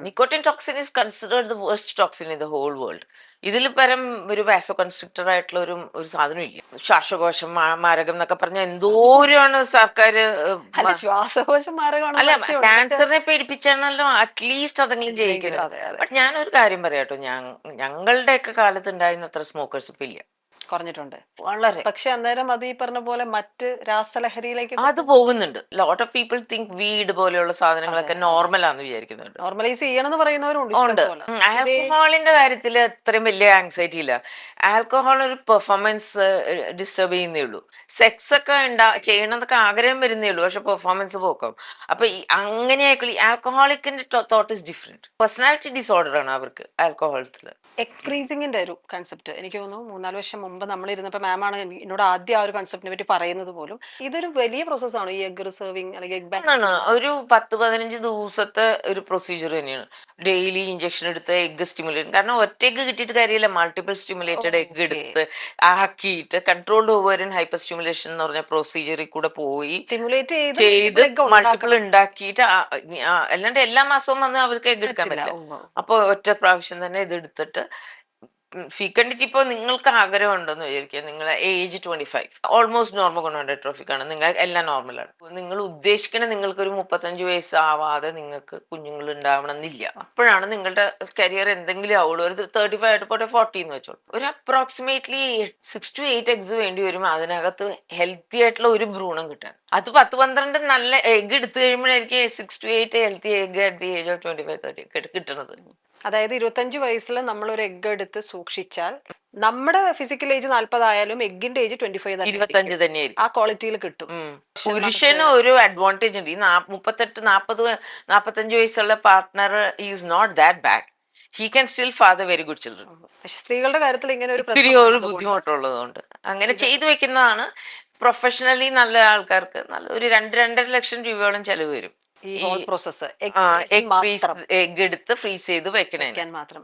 Nicotine toxin is considered the worst toxin in the whole world. ഇതിൽ പരം ഒരു വാസോ കൺസ്ട്രിക്ടർ ആയിട്ടുള്ള ഒരു സാധനം ഇല്ല. ശ്വാസകോശം മാരകം എന്നൊക്കെ പറഞ്ഞാൽ എന്തോരാണ് സർക്കാർ അല്ല ശ്വാസകോശം അല്ല മാരകമാണെന്ന് ക്യാൻസറിനെ പേടിപ്പിച്ചാണല്ലോ അറ്റ്ലീസ്റ്റ് അതെങ്കിലും ജയിക്കുന്നത്. അതെ അതെ ബട്ട് ഞാനൊരു കാര്യം പറയാട്ടോ, ഞങ്ങളുടെയൊക്കെ കാലത്ത് ഉണ്ടായിരുന്ന അത്ര സ്മോക്കേഴ്സ് ഇപ്പൊ ഇല്ല, കുറഞ്ഞിട്ടുണ്ട് വളരെ. പക്ഷെ അന്നേരം അത് ഈ പറഞ്ഞ പോലെ മറ്റ് രാസലഹരിയിലേക്ക് അത് പോകുന്നുണ്ട്. Lot of people think weed പോലെയുള്ള സാധനങ്ങളൊക്കെ അതെ. നോർമൽ ആണെന്ന് വിചാരിക്കുന്നുണ്ട്. നോർമലൈസ് ചെയ്യണമെന്ന് പറയുന്നവരുണ്ട് ഉണ്ട്. ഇഷ്ടംപോലെ. ഇതേ ആൽക്കഹോളിന്റെ കാര്യത്തിൽ അത്രയും വലിയ ആങ്സൈറ്റി ഇല്ല. ആൽക്കഹോൾ ഒരു പെർഫോമൻസ് ഡിസ്റ്റർബ് ചെയ്യുന്നേ ഉള്ളൂ. സെക്സ് ഒക്കെ ചെയ്യണമെന്നൊക്കെ ആഗ്രഹം വരുന്നേ ഉള്ളൂ, പക്ഷെ പെർഫോമൻസ് പോക്കും. അപ്പൊ അങ്ങനെയായിട്ടുള്ള ആൽക്കഹോളിക്കിന്റെ thought is different. Personality disorder ആണ് അവർക്ക് ആൽക്കഹോളത്തിൽ. എഗ് ഫ്രീസിങ്ങിന്റെ ഒരു കൺസെപ്റ്റ് എനിക്ക് തോന്നുന്നു 3-4 വർഷം മുമ്പ് നമ്മൾ ഇരുന്നപ്പോൾ മാമാണ് എന്നോട് ആദ്യം ആ ഒരു കൺസെപ്റ്റിനെ പറ്റി പറയുന്നത് പോലും. ഇതൊരു വലിയ പ്രോസസ്സാണ് ഈ എഗ് റിസർവിങ് അല്ലെങ്കിൽ എഗ് ബാങ്ക്. ആണ് ഒരു 10-15 ദിവസത്തെ ഒരു പ്രൊസീജിയർ തന്നെയാണ്. ഡെയിലി ഇഞ്ചക്ഷൻ എടുത്ത് എഗ് സ്റ്റിമുലേറ്റ്, കാരണം ഒറ്റ എഗ് കിട്ടിയിട്ട് കാര്യമില്ല, മൾട്ടിപ്പിൾ സ്റ്റിമുലേറ്റഡ് എഗ് എടുത്ത് ആക്കിയിട്ട് കൺട്രോൾഡ് ഓവറിൻ ഹൈപ്പർ സ്റ്റിമുലേഷൻ എന്ന് പറഞ്ഞ പ്രൊസീജിയറിൽ കൂടെ പോയി സ്റ്റിമുലേറ്റ് ചെയ്ത് മൾട്ടിപ്പിൾ ഉണ്ടാക്കിയിട്ട് അല്ലാണ്ട് എല്ലാ മാസവും വന്ന് അവർക്ക് എഗ് എടുക്കാൻ പറ്റില്ല. അപ്പൊ ഒറ്റ പ്രാവശ്യം തന്നെ ഇത് എടുത്തിട്ട് ഫീക്കണ്ടിട്ട് ഇപ്പോൾ നിങ്ങൾക്ക് ആഗ്രഹം ഉണ്ടെന്ന് വിചാരിക്കുക, നിങ്ങളെ ഏജ് 25, ഓൾമോസ്റ്റ് നോർമൽ ഗോണഡോട്രോഫിക് ആണ്, നിങ്ങൾ എല്ലാം നോർമലാണ്. നിങ്ങൾ ഉദ്ദേശിക്കണ നിങ്ങൾക്കൊരു 35 വയസ്സാവാതെ നിങ്ങൾക്ക് കുഞ്ഞുങ്ങൾ ഉണ്ടാവണം എന്നില്ല. അപ്പോഴാണ് നിങ്ങളുടെ കരിയർ എന്തെങ്കിലും ആവുള്ളൂ. ഒരു 35 ആയിട്ട് പോട്ടെ 40 എന്ന് വെച്ചോളൂ, ഒരു അപ്രോക്സിമേറ്റ്ലി 6 to 8 എഗ്സ് വേണ്ടി വരും അതിനകത്ത് ഹെൽത്തി ആയിട്ടുള്ള ഒരു ഭ്രൂണം കിട്ടാൻ. അത് 10-12 നല്ല എഗ് എടുത്തു കഴിയുമ്പോഴായിരിക്കും 6 to 8 healthy egg at the age of 25-30 കിട്ടുന്നത്. അതായത് 25 വയസ്സിൽ നമ്മൾ ഒരു എഗ് എടുത്ത് സൂക്ഷിച്ചാൽ നമ്മുടെ ഫിസിക്കൽ ഏജ് 40 ആയാലും എഗിന്റെ ഏജ് 25 തന്നെയായിരിക്കും. ആ ക്വാളിറ്റിയിൽ കിട്ടും. പുരുഷന് ഒരു അഡ്വാൻറ്റേജ് ഉണ്ട്. ഈ 38-40-45 വയസ്സുള്ള partner is not that bad. He can still father very good children. പക്ഷെ സ്ത്രീകളുടെ കാര്യത്തിൽ ഇങ്ങനെ ഒരു ബുദ്ധിമുട്ടുള്ളതുകൊണ്ട് അങ്ങനെ ചെയ്തു വെക്കുന്നതാണ്. പ്രൊഫഷണലി നല്ല ആൾക്കാർക്ക് ഒരു 2-2.5 ലക്ഷം രൂപയോളം ചെലവ് വരും ഈ ഹോൾ പ്രോസസ് എഗ് എടുത്ത് ഫ്രീസ് ചെയ്ത് വെക്കണേ മാത്രം.